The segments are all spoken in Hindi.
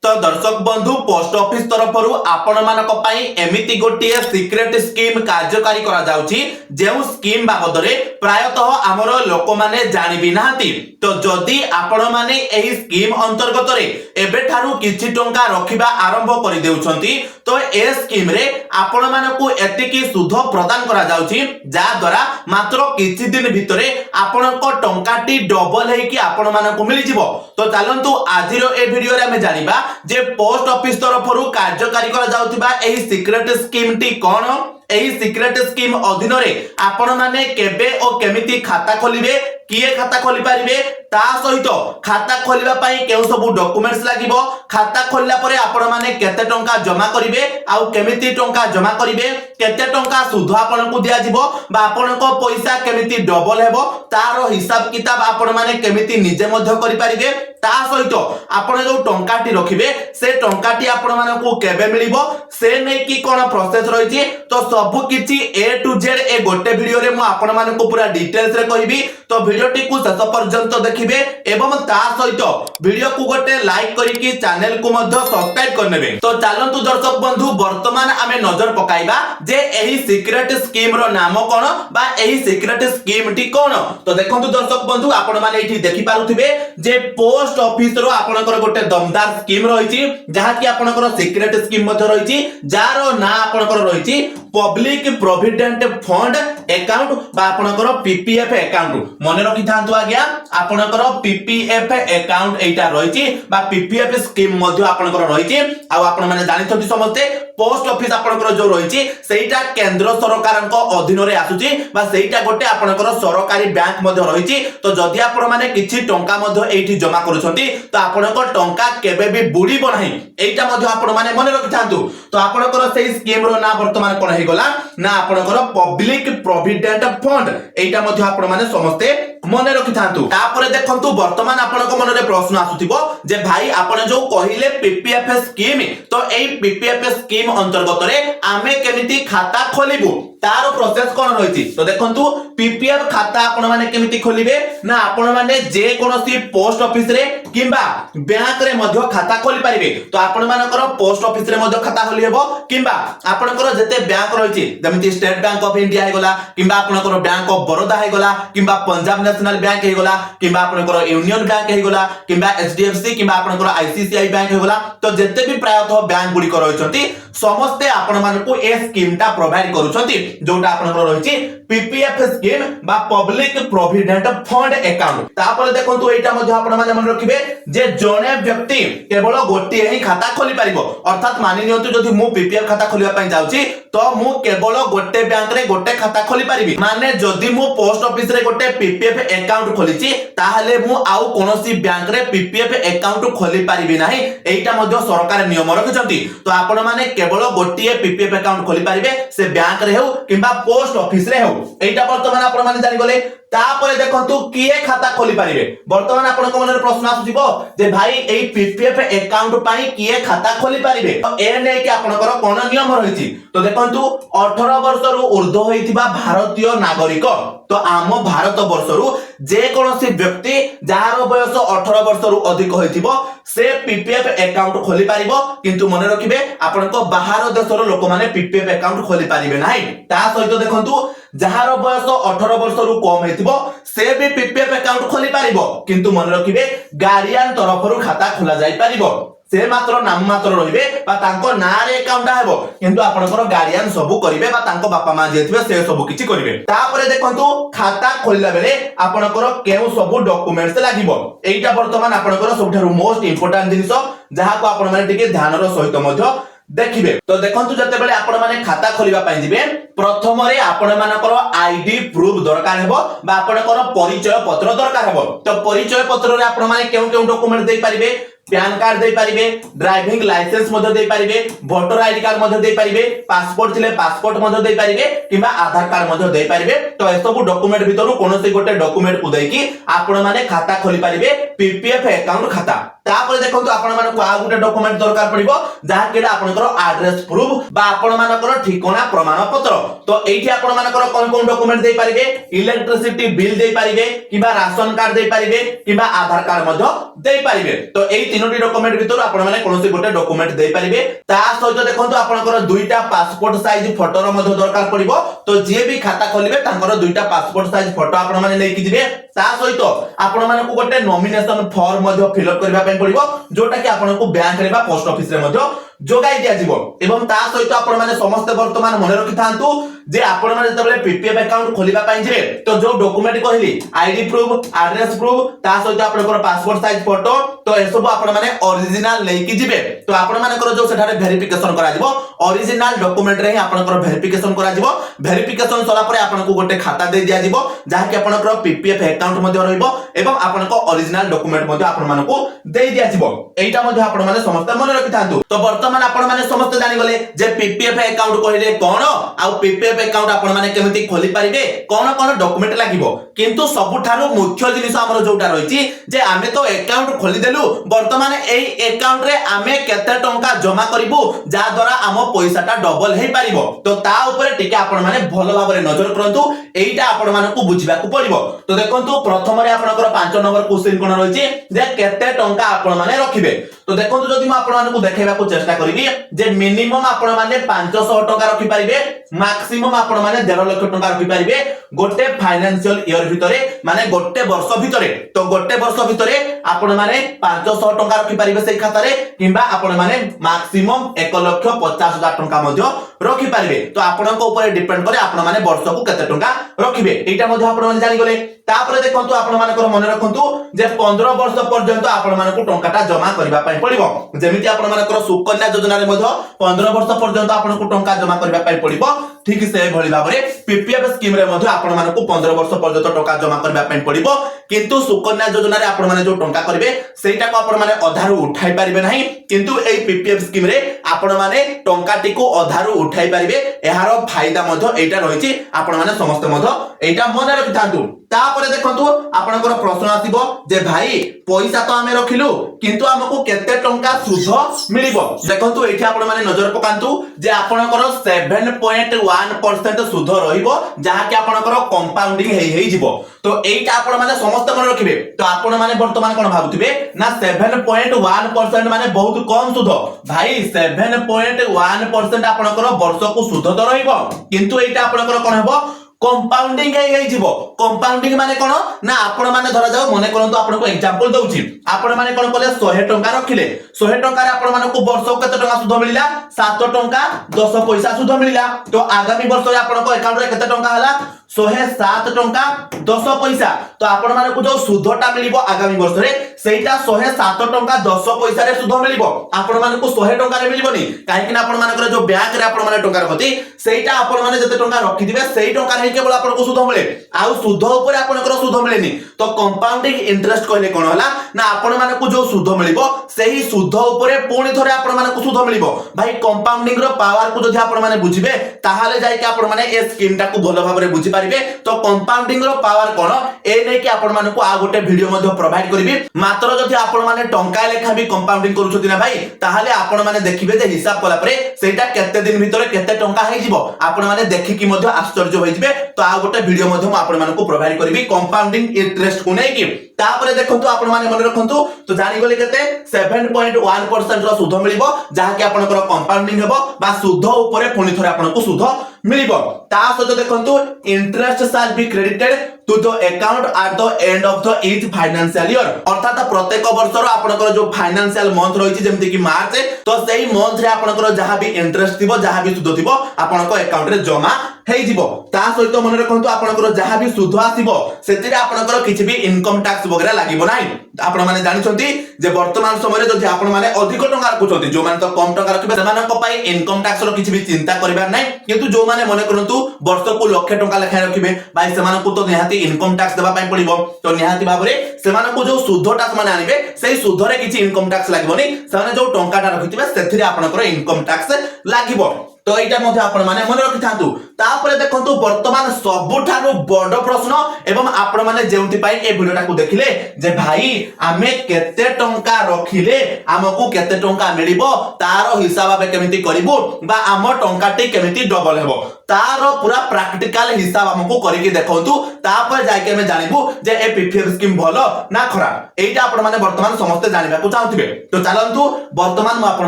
तो दर्शक बंधु पोस्ट ऑफिस तरफ आपण मानक पई एमिति गोटे सीक्रेट स्कीम कार्यकारी करा जाउची जेउ स्कीम बाबद रे प्रायतः हमर लोक माने जानि भी नाहंती। तो जदि आपण माने एही स्कीम अंतर्गत रे एबे थारु किछि टंका रखिबा आरंभ करि देउछंती तो ए स्कीम रे आपण मानकु एतिकी सुध प्रदान करा जाउची जा द्वारा मात्र किछि दिन भितरे आपनको टंकाटी डबल हेकी आपण मानकु मिलि जिवो। तो चलंतु आजिरो ए वीडियो रे हमें जानिबा जे पोस्ट ऑफिस तरफरु कार्यकारी करा जाउतिबा एही सीक्रेट स्कीम टी कोन। एही सीक्रेट स्कीम अधीन रे आपण माने केबे ओ केमिति खाता खोलिबे किए खाता खोली पारिबे ता सहित खाता खोलिबा पई केउ सब डॉक्यूमेंट्स लागिबो खाता खोलला परे आपण माने केते टंका जमा करिवे आउ केमिति टंका जमा करिवे केते टंका सुध आपनको दिया जिवो बा आपनको पैसा केमिति डबल हेबो तारो हिसाब किताब आपण माने केमिति निजे मध्य करि पारिबे ता सहित आपण जो टंकाटी रखिबे से टंकाटी आपण मानको केबे मिलिबो से नै कि कोन प्रोसेस रहिछि। तो सब किछि ए टू जेड ए गोटे वीडियो रे मु आपण मानको पूरा डिटेल्स रे कहिबी। तो वीडियोटी को शेष पर्यंत देखिबे एवं ता सहित वीडियो को गोटे लाइक करिकि चैनल को मध्य सब्सक्राइब करनेबे। तो चलंतु दर्शक बंधु वर्तमान आमे नजर पकाइबा जे एही सीक्रेट स्कीम रो नाम कोन बा एही सीक्रेट स्कीम टी कोन। तो देखंतु दर्शक बंधु आपण माने एठी देखि पारुथिबे जे पोस्ट ऑफिस रो आपनकर गोटे दमदार स्कीम रहिछि जहा कि आपनकर सीक्रेट स्कीम मध्य रहिछि जारो ना आपनकर रहिछि पब्लिक प्रोविडेंट फंड अकाउंट बा आपनकर पीपीएफ अकाउंट। मने रखि थांतु आज्ञा आपनकर पीपीएफ अकाउंट एटा रहिछि बा पीपीएफ स्कीम मध्य आपनकर रहिछि। आ आपण माने जानिथि समस्ते पोस्ट ऑफिस आपनकर जो रहिछि सेटा केंद्र सरकारक अधीन रे आसुछि बा सेटा गोटे आपनकर सरकारी बैंक मध्य रहिछि। तो जदि आपण माने किछि टंका मध्य एठी जमा करूछंती तो आपनकर टंका केबे भी बुडीबो नाही एटा मध्य आपण माने मने रखि थांतु। तो आपनकर सेही स्कीम रो ना वर्तमान कोन हे गला ना आपनकर पब्लिक प्रोविडेंट फंड एटा मध्य आपण माने समस्ते मने रखि थांतु। तापरे देखंतु वर्तमान आपनको मन रे प्रश्न आसुथिबो जे भाई आपण जो कहिले पीपीएफ स्कीम तो एई पीपीएफ स्कीम अंतर्गत रे आमे केमिति खाता खोलिबु तारो प्रोसेस कोन रहिछि। तो देखंतु पीपीएफ खाता आपण माने केमिति खोलिबे ना आपण माने जे कोनोसी पोस्ट ऑफिस रे किबा बैंक रे मध्य खाता खोली परिबे। तो आपण मानकर पोस्ट ऑफिस रे मध्य खाता खोली हेबो किबा आपनकर जते बैंक रहिछि जेमिति स्टेट बैंक ऑफ इंडिया हे गला किबा आपनकर बैंक ऑफ बरोदा हे गला किबा पंजाब नेशनल बैंक हे गला किबा आपनकर यूनियन बैंक हे गला किबा एचडीएफसी किबा आपनकर आईसीआईसीआई बैंक हे गला। तो जते भी प्रायतः बैंक गुडी रहिछंती समस्ते आपण मानको ए स्कीम टा प्रोवाइड करूछंती जोटा आपनकर रहिछि पीपीएफ स्कीम बा पब्लिक प्रोविडेंट फंड अकाउंट। तापर देखंतु एटा मध्ये आपण माने मन रखिबे जे जणे व्यक्ति केवल गोटे ही खाता खोली परिबो। अर्थात मानि नियंतु जदि मु पीपीएफ खाता खोलिबा पई जाउची तो मु केवल गोटे बैंक रे गोटे खाता खोली परिबी। माने जदि मु पोस्ट ऑफिस रे गोटे पीपीएफ अकाउंट खोलिची ताहाले मु आउ कोनोसी बैंक रे पीपीएफ अकाउंट खोली परिबी नाही एटा मध्ये सरकार नियम रखिसंती। तो आपण माने केवल गोटे पीपीएफ अकाउंट खोली परिबे से बैंक रे हो किबा पोस्ट ऑफिस रे हो एटा वर्तमान आपण माने जानि गले। तापरे देखंतु किए खाता खोली पारिबे वर्तमान आपन को मन रे प्रश्न आसुजिबो जे भाई एई पीपीएफ अकाउंट पाई किए खाता खोली पारिबे। तो ए नै कि आपनकर कोन नियम रहिछि। तो देखंतु 18 वर्ष रु ऊर्ध्व होइतिबा भारतीय नागरिक तो आम भारत वर्ष रु जे कोनोसी व्यक्ति जहार बयस 18 वर्ष रु अधिक होइतिबो से पीपीएफ अकाउंट खोली पारिबो। किंतु मन रखिबे आपनको बाहर देशर लोक माने पीपीएफ अकाउंट खोली पारिबे नाही। ता सहित देखंतु जहार बयस 18 वर्ष रु कम हेतिबो से भी पीपीएफ अकाउंट खोली पारिबो। किंतु मन रखिबे गार्डियन तरफरु खाता खोला जाय पारिबो से मात्र नाम मात्र रहिबे बा तांको नारे अकाउंट हेबो किंतु आपनकर गार्डियन सबु करिवे बा तांको बापा मां जेथिबे से सबु किछि करिवे। तापरे देखंतु खाता खोलला बेले आपनकर केउ सबु डॉक्यूमेंट्स लागिबो एटा वर्तमान आपनकर सबठारु मोस्ट इंपोर्टेंट जिनिस जहा को आपण माने टिके ध्यानर सहित मध्य देखिबे। तो देखंतु जते बेले आपण माने खाता खोलिबा पई जिबे प्रथम रे आपण मानकर आईडी प्रूफ दरकार हेबो बा आपनकर परिचय पत्र दरकार हेबो। तो परिचय पत्र रे आपण माने केउ डॉक्यूमेंट देई परिबे पैन कार्ड दे पारिबे ड्राइविंग लाइसेंस मधे दे पारिबे वोटर आईडी कार्ड मधे दे पारिबे पासपोर्ट थिले पासपोर्ट मधे दे पारिबे किबा आधार कार्ड मधे दे पारिबे। तो ए सब डॉक्यूमेंट भितरु कोनोसी गोटे डॉक्यूमेंट को देकी आपण माने खाता खोली पारिबे पीपीएफ अकाउंट खाता। तापर देखंतु आपण मानको आ गोटे डॉक्यूमेंट दरकार पड़िबो जहा केडा आपनकर एड्रेस प्रूफ बा आपण मानकर ठिकाना प्रमाण पत्र। तो एठी आपण मानकर कोन डॉक्यूमेंट दे पारिबे इलेक्ट्रिसिटी बिल दे पारिबे किबा राशन कार्ड दे पारिबे किबा आधार कार्ड मधे देई पारिबे। तो एई तीनोटी डॉक्यूमेंट भितर आपण माने कोनोसी गोटे डॉक्यूमेंट देई पारिबे। ता सहित देखंतु आपनकर दुईटा पासपोर्ट साइज फोटो रो मध्ये दरकार पड़िबो। तो जे भी खाता खोलिबे तांकर दुईटा पासपोर्ट साइज फोटो आपण माने लेकि जिवे। ता सहित आपण माने को गोटे नॉमिनेशन फॉर्म मध्ये फिल अप करबा पय पड़िबो, जोटा कि आपण को बैंक रे बा पोस्ट ऑफिस रे मध्ये जोगाई दिया जिवो। एवं ता सहित आपण माने समस्त वर्तमान मन रखि थांतु जे आपण माने जतबेले पीपीएफ अकाउंट खोलिबा पय जिवे तो जो डॉक्यूमेंट कहली आईडी प्रूफ, एड्रेस प्रूफ, ता सहित आपनकर पासपोर्ट साइज फोटो, तो ए सब आपण माने ओरिजिनल लेकि जिवे। तो आपण मानकर जो सेठारे वेरिफिकेशन करा जिवो, ओरिजिनल डॉक्यूमेंट रे ही आपनकर वेरिफिकेशन करा जिवो। वेरिफिकेशन सला परे आपनको गोटे खाता दे दिया जिवो, जहा कि आपनकर पीपीएफ अकाउंट मध्ये रहइबो एवं आपनको ओरिजिनल डॉक्यूमेंट मध्ये आपण मानको दे दिया जिवो। एटा मध्ये आपण माने समस्त मन रखि थांतु। तो वर्तमान आपण माने समस्त जानि गले जे पीपीएफ अकाउंट कहले कोन आ पीपीएफ अकाउंट आपण माने केमिति खोली परिबे, कोन कोन डॉक्यूमेंट लागिबो। किंतु सबुठारु मुख्य जिनिस हमर जोटा रहिछि जे आमे तो अकाउंट खोली देलु, वर्तमान एई अकाउंट रे आमे केते टंका जमा करिवु जा द्वारा आम पैसाटा डबल हे पारिबो। तो ता ऊपर टिके आपण माने भलो भाबरे नजर करंतु, एइटा आपण मानकु बुझिबाकू पड़िबो। तो देखंतु प्रथम रे आपनकर 5 नंबर क्वेश्चन कोन रहिछि जे केते टंका आपण माने रखिबे। तो देखंतु जदि म आपण मानकु देखाइबाकू चेष्टा करिवि जे मिनिमम आपण माने 500 टंका रखि पारिबे, मैक्सिमम आपण माने 1.5 लाख टंका रखि पारिबे गोटे फाइनेंशियल ईयर भितरे, माने गोटे वर्ष भितरे। तो गोटे वर्ष भितरे आपण माने 500 टंका रखि पारिबे सेई खाता रे, किंबा आपण माने मैक्सिमम 1,50,000 टंका मध्ये रखि पारिबे। तो आपनक ऊपर डिपेंड करे आपण माने वर्षकू केते टंका रखिबे, एटा मध्ये आपण माने जानि गले। तापरे देखंतु आपण मानकर मन रखंतु जे 15 वर्ष पर्यंत आपण मानकू टंकाटा जमा करबा पय पड़िबो। जेमिति आपण मानकर सुकन्या योजना रे मध्ये 15 वर्ष पर्यंत आपनकू टंका जमा करबा पय पड़िबो, ठीक से भली भाबरे पीपीएफ स्कीम रे मध्ये आपण मानकू 15 वर्ष पर्यंत टंका जमा करबा पय पड़िबो। किंतु सुकन्या योजना रे आपण माने जो टंका करबे सेटा को आपण माने अधारु उठाई परिबे नाही, किंतु एई पीपीएफ स्कीम रे आपण माने टंकाटी को अधारु उठाई परिबे। एहारो फायदा मध्ये एटा रहिछि, आपण माने समस्त मध्ये एटा मन रखि थांतु। तापरे देखंतु आपनकर प्रश्न आसीबो जे भाई पैसा तो आमे रखिलु, किंतु हमकु केते टंका सुध मिलिबो। देखंतु एठी आपण माने नजर पकांतु जे आपनकर 7.1% सुध रहिबो, जहा कि आपनकर कंपाउंडिंग हेई जिवो। तो एटा आपण माने समस्त मन रखिबे। तो आपण माने वर्तमान कोन भाबुथिबे ना 7.1% माने बहुत कम सुध। भाई 7.1% आपनकर वर्षकू सुध तो रहिबो, किंतु एटा आपनकर कोन हेबो कंपाउंडिंग हे जिवो। कंपाउंडिंग माने कोन ना आपण माने धरा जाओ मने करंतु आपनको एग्जांपल दउची। आपण माने कोन कले 100 टंका रखिले, 100 टंका रे आपण मानको वर्ष केते टंका सुध मिलिला 7 टंका 10 पैसा सुध मिलिला। तो आगामी वर्ष रे आपनको अकाउंट रे केते टंका हला 107 टंका 10 पैसा। तो आपण मानको जो सुधटा मिलिबो आगामी वर्ष रे सेटा 107 टंका 10 पैसा रे सुध मिलिबो। आपण मानको 100 टंका रे मिलिबोनी, काहे कि आपण मानकर जो बैंक रे आपण माने टंका रखती सेटा आपण माने जते टंका रखि दिबे सेई टंका रे केवल आपनको सुध मिले, आउ सुध ऊपर आपनकर सुध मिलेनी। तो कंपाउंडिंग इंटरेस्ट कहले कोन होला ना आपण मानकू जो सुध मिलिबो सेही सुध ऊपर पुणी थरे आपण मानकू सुध मिलिबो। भाई कंपाउंडिंग रो पावर को जदि आपण माने बुझिबे ताहाले जाय कि आपण माने ए स्कीम टा को भलो भाबरे बुझि पारिबे। तो कंपाउंडिंग रो पावर कोन ए नै कि आपण मानकू आ गोटे वीडियो मध्ये प्रोवाइड करबी। मात्र जदि आपण माने टंका लेखा भी कंपाउंडिंग करूछथि ना भाई, ताहाले आपण माने देखिबे जे हिसाब कला परे सेटा केते दिन भितरे केते टंका हे जिवो, आपण माने देखि कि मध्ये आश्चर्य होई जिवे। तो आ गोटे वीडियो मध्ये म आपण मानकू प्रोवाइड करबी कंपाउंडिंग इंटरेस्ट को नै कि। तापरे देखंतु आपण माने मन रखंतु तो जानि गले केते 7.1% रो सुध मिलिबो, जहा कि आपनकर कंपाउंडिंग हेबो बा सुध ऊपर पुणी थरे आपनकू सुध मिलिबो। ता सहित देखंतु interest shall be credited to the account at the end of the each financial year. अर्थात प्रत्येक वर्षर आपनकर जो फाइनेंशियल मंथ रहिछि जेमति कि मार्च, तो सेही मंथ रे आपनकर जहा भी इंटरेस्ट थिबो जहा भी सुध थिबो आपनकर अकाउंट रे जमा हेइ जिवो। ता सहित मन रखंतु आपनकर जहा भी सुध आसीबो सेतिरे आपनकर किछि भी इनकम टैक्स वगैरह लागिबो नाही। आपण माने जानिछंती जे वर्तमान समय रे जदि आपण माने अधिक टंका रखुछंती, जो माने तो कम टंका रखिबे सेमानक पई इनकम टैक्स रो किछि भी चिंता करबार नाही। किंतु जो माने मने करंतु वर्ष को लाख टंका लेखा रखिबे भाई सेमानकू तो निहाती इनकम टैक्स देबा पई पड़िबो। तो निहाती भाबरे सेमानकू जो सुधटा माने आनिबे सेही सुधरे किछि इनकम टैक्स लागिबोनी, सेमाने जो टंकाटा रखिथिबे सेथिरे आपनकर इनकम टैक्स लागिबो। तो एटा मध्ये आपण माने मन रखि थांतु। तापरे देखंतु वर्तमान सबुठारु बड़ प्रश्न एवं आपण माने जेउति पई ए वीडियोटा को देखिले जे भाई आमे केते टंका रखिले हमकू केते टंका मिलिबो तारो हिसाब आबे केमिति करिवो बा आम टंकाटी केमिति डबल हेबो। तार पूरा प्रैक्टिकल हिसाब हमको करके देखंतु तापर जाके हम जानिबु जे ए पीपीएफ स्कीम भलो ना खराब एटा आपण माने वर्तमान समस्त जानिबा को चाहथिबे तो चलंतु वर्तमान म आपण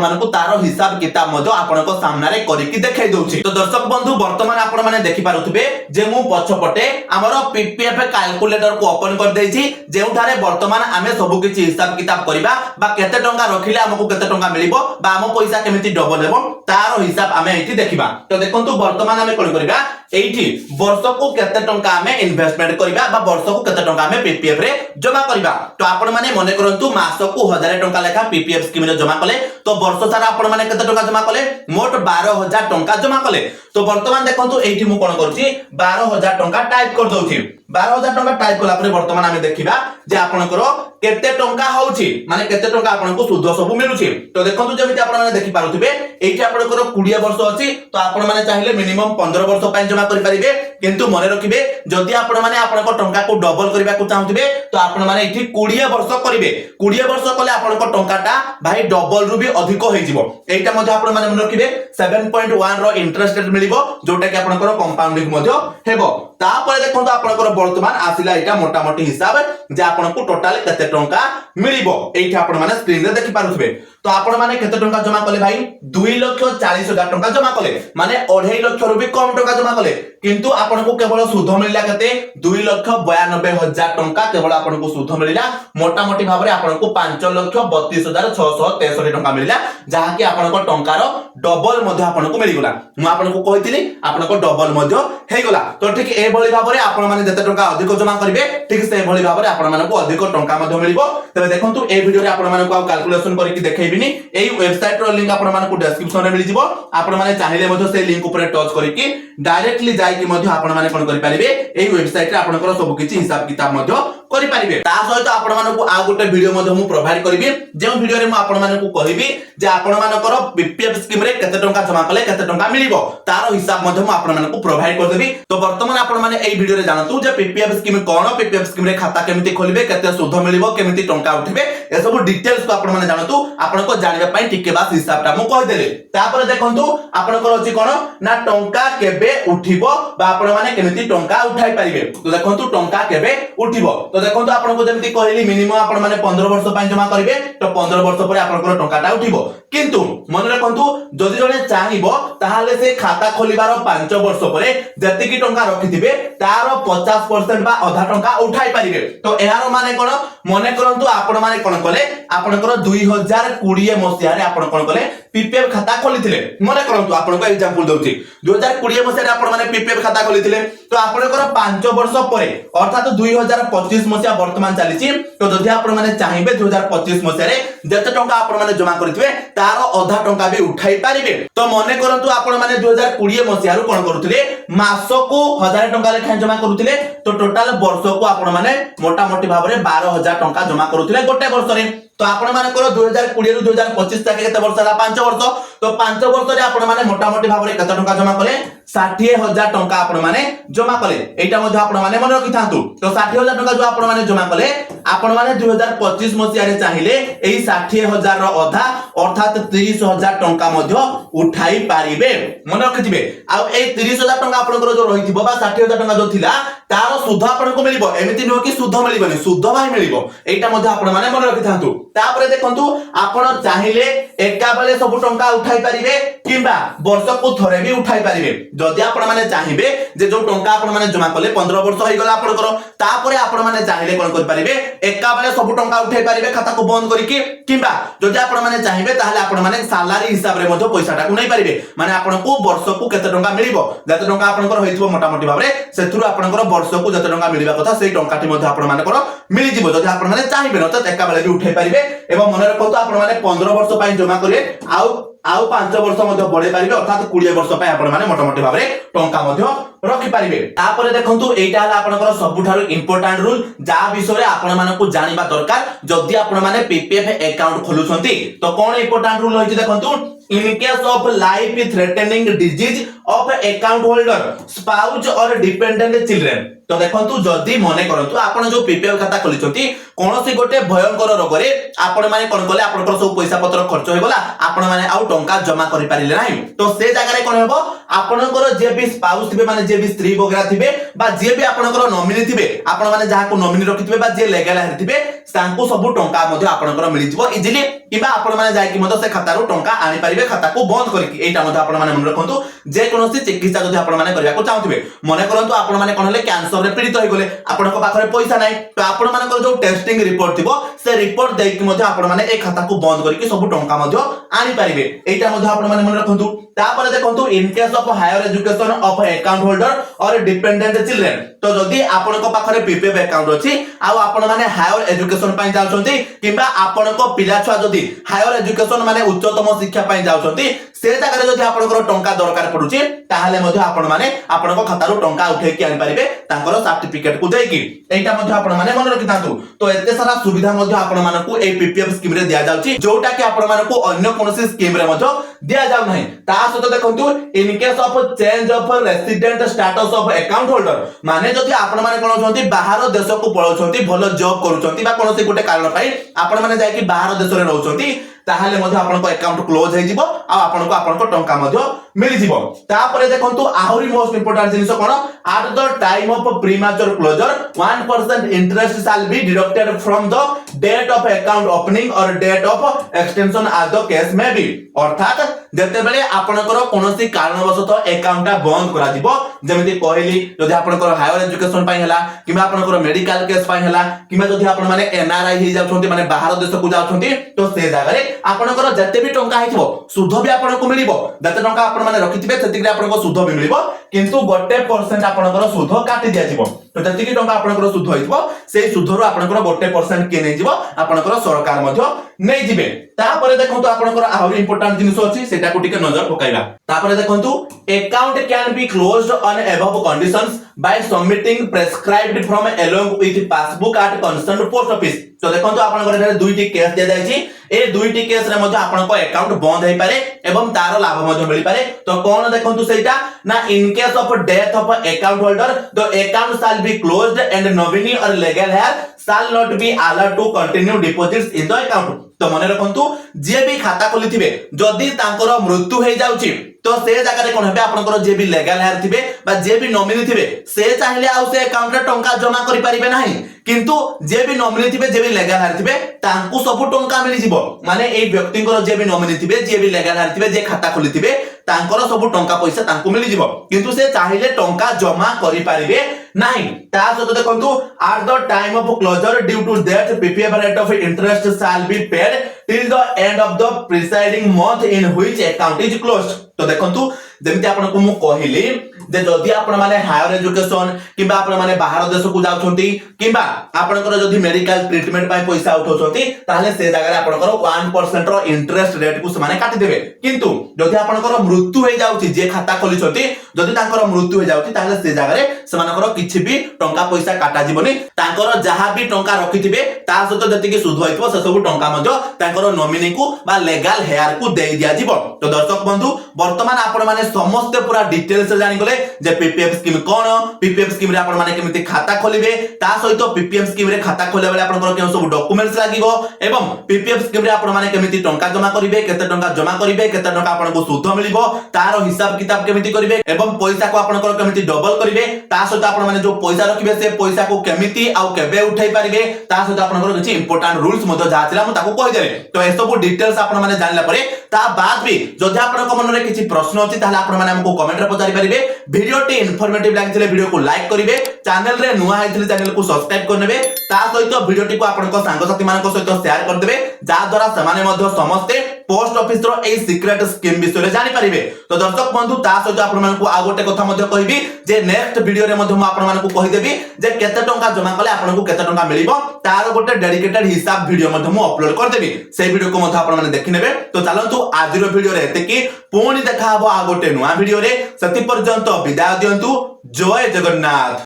मानकु तार हिसाब किताब मधो आपनको सामने रे करके देखाई दउछि तो दर्शक बंधु वर्तमान आपण माने देखि पारुथिबे जे मु पछपटे हमर पीपीएफ कैलकुलेटर को ओपन कर देछि जेउठारे वर्तमान आमे सब किछि हिसाब किताब करिबा बा केते टंका रखिले हमकु केते टंका मिलिबो बा हम पैसा केमिति डबल हेबो तार हिसाब आमे एठी देखिबा तो देखंतु वर्तमान आमे कोन करिबा एठी वर्ष को केते टंका आमे इन्वेस्टमेंट करिबा बा वर्ष को केते टंका आमे पीपीएफ रे जमा करिबा तो आपण माने मने करंतु मास को 1000 टंका लेखा पीपीएफ स्कीम रे जमा कले तो वर्ष सारा आपण माने केते टंका जमा कले मोट 12000 टंका जमा कले तो वर्तमान देखंतु एठी मु कोन करछि 12000 टंका टाइप कर दउछि 12000 टंका टाइप कला परे वर्तमान आमे देखिबा जे आपनकर केते टंका होउछि माने केते टंका आपनको सुध सब मिलुछि तो देखंतु जेमिति आपण माने देखि पारुथिबे एठी आपनकर 20 वर्ष अछि तो आपण माने चाहिले मिनिमम 15 वर्ष पय जमा करि परिबे किंतु मने रखिबे जदि आपण माने आपनको टंका को डबल करबा को चाहथिबे तो आपण माने एठी 20 वर्ष करिवे 20 वर्ष कले आपनको टंकाटा भाई डबल रु भी अधिक होई जिवो एटा मध्ये आपण माने मने रखिबे 7.1 रो इंटरेस्ट रेट मिलिबो जोटा कि आपनकर कंपाउंडिंग मध्ये हेबो तापर देखंतु आपनकर वर्तमान आसिला एटा मोटा मोटी हिसाब जे आपनको टोटल केते टंका मिलिबो एठी आपण माने स्क्रीन रे देखि पारुथिबे तो आपण माने केते टंका जमा कले भाई 2,40,000 टंका जमा कले माने 2.5 लाख रु भी कम टंका जमा कले किंतु आपनको केवल सुध मिलला केते 2,92,000 टंका केवल आपनको सुध मिलला मोटा मोटी भाबरे आपनको 5,32,663 टंका मिलला जहा कि आपनको टंकार डबल मध्ये आपनको मिल गला मु आपनको कहितली आपनको डबल मध्ये हे गला तो ठीक ए भली भाबरे आपण माने जते टंका अधिक जमा करिवे ठीक से भली भाबरे आपण मानको अधिक टंका मध्ये मिलिबो तबे देखंतु ए वीडियो रे आपण मानको आ कैलकुलेशन करके देखाइबिनी एई वेबसाइट रो लिंक आपण मानको डिस्क्रिप्शन रे मिल जिवो आपण माने चाहिले मध्ये से लिंक ऊपर टच करके डायरेक्टली जाई कि मध्ये आपण माने कोन करि परिबे एई वेबसाइट रे आपनकर सब किछि हिसाब किताब मध्ये करि परिबे ता सहित आपण मानको आ गोटे वीडियो मध्ये मु प्रोवाइड करबी जे वीडियो रे मु आपण मानको कहिबी जे आपण मानकर पीपीएफ स्कीम रे केते टंका जमा कले केते टंका मिलिबो तार हिसाब मध्ये मु आपण मानको प्रोवाइड कर देबी तो वर्तमान आपण माने एई वीडियो रे जानतु जे पीपीएफ स्कीम कोन पीपीएफ स्कीम रे खाता केमिति खोलिबे केते सुध मिलिबो केमिति टंका उठिबे ए सब डिटेल्स को आपण माने जानतु आपनको जानिबा पई टिके बास हिसाबटा मु कहि देले तापर देखंतु आपनकर अछि कोन ना टंका केबे उठिबो बा आपण माने केमिति टंका उठाई परिबे तो देखंतु टंका केबे उठिबो तो देखंतु आपनको जेमिति कहिली मिनिमम आपण माने 15 वर्ष पय जमा करिवे तो 15 वर्ष परे आपनकर टंकाटा उठिबो किंतु मन रखंतु जदि जने चाहिबो ताहाले से खाता खोलिबार 5 वर्ष परे जति की टंका रखिथिबे तार 50% बा आधा टंका उठाई परिबे तो एहार माने कोन मने करंतु आपण माने कोन कले आपनकर 2020 मसिया रे आपण कोन कले पीपीएफ खाता खोलिथिले मने करंतु आपनको एग्जांपल दउछि 2020 मसिया रे आपण माने पीपीएफ खाता खोलिथिले तो आपनकर 5 वर्ष परे अर्थात 2025 मसिया वर्तमान चलीछि तो जदि आपण माने चाहिबे 2025 मसिया रे जते टंका आपण माने जमा करथिबे तार आधा टंका भी उठाई परिबे तो मने करंतु आपण माने 2020 मसिया रो कोन करूथिले मासो को 1000 टंका लेखा जमा करूथिले तो टोटल वर्ष को आपण माने मोटा मोटी भाबरे 12000 टंका जमा करूथिले गोटे वर्ष रे तो आपण माने करो 2020 रु 2025 तक केते वर्ष ला 5 वर्ष तो 5 वर्ष रे आपण माने मोटा मोटी भाबरे केते टंका जमा कले 60000 टंका आपण माने जमा कले एटा मध्ये आपण माने मन रखि थांतु तो 60000 टंका जो आपण माने जमा कले आपण माने 2025 मसिया रे चाहिले एई 60000 रो आधा अर्थात 30000 टंका मध्ये उठाई पारिबे मन रखिथिबे आ एई 30000 टंका आपनकर जो रहिथिबो बा 60000 टंका जो थिला तार सुध आपनको मिलिबो एमिति न कि सुध मिलिबोनी सुध भाई मिलिबो एटा मध्ये आपण माने मन रखि थांतु तापरे देखंतु आपण चाहिले एका बेले सब टंका उठाई परिबे किबा वर्ष को थरे भी उठाई परिबे जदि आपण माने चाहिबे जे जो टंका आपण माने जमा कले 15 वर्ष होई गला आपनकर तापरे आपण माने चाहिले कोन कर परिबे एका बेले सब टंका उठाई परिबे खाता को बंद करिकि किबा जदि आपण माने चाहिबे ताहाले आपण माने सैलरी हिसाब रे मध्ये पैसाटा को नै परिबे माने आपण को वर्ष को केते टंका मिलिबो जते टंका आपनकर होइथिबो मोटा मोटी भाबरे सेथुर आपनकर वर्ष को जते टंका मिलिबा कथा सेई टंकाटी मध्ये आपण मानकर मिलि जिवो जदि आपण माने चाहिबे न त एका बेले भी उठाई परिबे एवं मन रखंतु आपण माने 15 वर्ष पय जमा करिवे आउ 5 वर्ष मध्ये बढे पारिबे अर्थात 20 वर्ष पय आपण माने मोटा मोटी भाबरे टंका मध्ये रखि पारिबे तापरे देखंतु एटा हला आपनकर सबुठारु इंपोर्टेंट रूल जा विषय रे आपण मानकु जानिबा दरकार जदि आपण माने पीपीएफ अकाउंट खोलुछंती तो कोन इंपोर्टेंट रूल होइछि देखंतु in case of life threatening disease of account holder spouse or dependent children तो देखंतु जदी मने करंतु आपण जो पीपीएफ खाता खोलिचंती कोनोसी गोटे भयंकर रोग रे आपण माने कोन कले आपनकर सब पैसा पत्र खर्च होय गला आपण माने आउ टंका जमा करि पारिले नाही तो से जगह रे कोन हेबो आपणकर जे भी स्पाउस थिबे माने जे भी स्त्री वगैरह थिबे बा जे भी आपणकर नॉमिनी थिबे आपण माने जहा को नॉमिनी रखिथिबे बा जे लीगल हेयर थिबे तांको सब टंका मध्ये आपणकर मिलि जिवो इजिली किबा आपण माने जाय कि मध्ये से खाता रो टंका आनी परिबे खाता को बंद करके एटा मध्ये आपण माने मन रखंतु जे कोनोसी चिकित्सा जदि आपण माने करिया को चाहथिबे मने करंतु आपण माने कोन हले कैंसर रे पीड़ित होई गले आपनको पाखरे पैसा नाही तो आपण मानकर जो टेस्टिंग रिपोर्ट थिबो से रिपोर्ट देई कि मध्ये आपण माने ए खाता को बंद करके सब टंका मध्ये आनी परिबे एटा मध्ये आपण माने मन रखंतु तापर देखंतु in case of higher education of account holder और डिपेंडेंट चिल्ड्रन तो जदि आपनको पाखरे पीपीएफ अकाउंट अछि आ आपण माने हायर एजुकेशन पई जाउछंती किबा आपनको पिला छुआ जदि हायर एजुकेशन माने उच्चतम शिक्षा पई जाउछंती से जगह जदि आपनको टंका दरकार पडुछि ताहाले मध्ये आपण माने आपनको खाता रो टंका उठे कि आनि परिबे तांकर सर्टिफिकेट को देकी एटा मध्ये आपण माने मन रखि तांतु तो एते सारा सुविधा मध्ये आपण मानकु ए पीपीएफ स्कीम रे दिया जाउछि जोटा कि आपण मानकु अन्य कोनोसी स्कीम रे मध्ये दिया जाउ नाही ता सतो देखंतु in case of change of resident status of account holder माने जदि आपण माने कोन होछंती बाहर देश को पळौछंती भलो जॉब करूछंती बा कोनोसी गुटे कारण पई आपण माने जाय कि बाहर देश रे रहउछंती ताहाले मध्ये आपनको अकाउंट क्लोज हे जिवो आ आपनको टंका मध्ये मिलि जिवो तापरे देखंतु आहुरी मोस्ट इंपोर्टेंट जिनिस कोन at the time of premature closure 1% interest shall be deducted from the date of account opening or date of extension as the case may be अर्थात जते बेले आपनकर कोनोसी कारणवशतः अकाउंट बंद करा जिवो जेमिति कहली जदि आपनकर हायर एजुकेशन पई हला किबा आपनकर मेडिकल केस पई हला किबा जदि आपण माने एनआरआई हे जाउछंती माने बाहर देश को जाउछंती तो से जागा रे आपनकर जते भी टंका हेथिबो सुध भी आपनको मिलिबो जते टंका आपण माने रखिथिबे सेतिकरे आपनको सुध भी मिलिबो किंतु 1% आपनकर सुध काटि दिया जिवो तो जति कि टंका आपनकर सुध होइथिबो सेही सुधरो आपनकर 1% के नै जिवो आपनकर सरकार मध्य नै जिबे तापरे देखंतु आपनकर आहुरी इंपोर्टेंट जिनिस अछि सेटा को टिके नजर पकाइबा तापरे देखंतु account can be closed on above conditions by submitting prescribed from along with passbook at concern post office तो देखंतु आपनकर रे दुईटी केस दिया जायछि ए दुईटी केस रे मध्ये आपनको अकाउंट बंद हेइ पारे एवं तारो लाभ मध्ये मिलि पारे तो कोन देखंतु सेटा ना in case of death of account holder the account shall be closed and nominee or legal heir shall not be allowed to continue deposits in the account तो मने रखंतु जे भी खाता खोलिथिबे जदी तांकर मृत्यु हे जाउछि तो से जगह रे कोन हेबे आपनकर जे भी लीगल हेयर थिबे बा जे भी नॉमिनी थिबे से चाहिले आ से अकाउंट रे टंका जमा करि परिबे नाही किंतु जे भी नॉमिनी थिबे जे भी लीगल हेयर थिबे तांकु सब टंका मिलि जिवो माने ए व्यक्तिकर जे भी नॉमिनी थिबे जे भी लीगल हेयर थिबे जे खाता खोलिथिबे तांकर सब टंका पैसा तांकु मिलि जिवो किंतु से चाहिले टंका जमा करि परिबे नाही ता सतो देखंतु at the time of closure due to that PPF rate of interest shall be paid till the end of the preceding month in which account is closed तो देखंतु जेमिति आपनको मु कहिली जे जदि आपण माने हायर एजुकेशन किबा आपण माने बाहर देश को जाउछंती किबा आपनकर जदि मेडिकल ट्रीटमेंट पय पैसा उठौछंती ताले से जगह रे आपनकर 1% रो इंटरेस्ट रेट को माने काटि देबे किंतु जदि आपनकर मृत्यु हे जाउछि जे खाता खोलिछंती जदि तांकर मृत्यु हे जाउछि ताले से जगह रे समानकर किछि भी टंका पैसा काटा जिवनी तांकर जहा भी टंका रखिथिबे ता सतो जति कि सुध होइतबो से सब टंका मध्ये तांकर नॉमिनी को बा लीगल हेयर को देई दिया जिवो तो दर्शक बंधु वर्तमान आपण माने समस्त पूरा डिटेल्स जानि गले जे पीपीएफ स्कीम कोन पीपीएफ स्कीम रे आपण माने केमिति खाता खोलिबे ता सहित पीपीएफ स्कीम रे खाता खोले बेले आपनकर केन सब डॉक्यूमेंट्स लागिवो एवं पीपीएफ स्कीम रे आपण माने केमिति टंका जमा करिवे केते टंका जमा करिवे केते टंका आपनको सुध मिलिबो तारो हिसाब किताब केमिति करिवे एवं पैसा को आपनकर केमिति डबल करिवे ता सहित आपण माने जो पैसा रखिबे से पैसा को केमिति आ केबे उठाई परिबे ता सहित आपनकर किछि इंपोर्टेंट रूल्स मधो जाथिला म ताको कहि देले तो ए सब डिटेल्स आपण माने जानला परे ता बाद भी जदि आपनक मन रे किछि प्रश्न अछि ताले आपण माने हमको कमेंट रे पचारि परिबे वीडियो टी इन्फॉर्मेटिव लागिले वीडियो को लाइक करिवे चैनल रे नुवा आइथिले चैनल को सब्सक्राइब करनेबे ता सहित वीडियो टी को आपनक सांग साथी मानक सहित शेयर कर देबे जा द्वारा समाने मध्य समस्त पोस्ट ऑफिस रो ए सीक्रेट स्कीम विषय रे जानि परिबे तो दर्शक बंधु ता सहित आपण मानक आ गोटे कथा मध्य कहिबी जे नेक्स्ट वीडियो रे मध्य म आपण मानक कहि देबी जे केते टंका जमा कले आपनको केते टंका मिलिबो तार गोटे डेडिकेटेड हिसाब वीडियो मध्य म अपलोड कर देबी से वीडियो को मध्य आपण माने देखि नेबे तो चलंतु आज रो वीडियो रे एते की पुणी देखा हबो आ गोटे नुवा वीडियो रे सति पर्यंत विदाय दियंतु जय जगन्नाथ।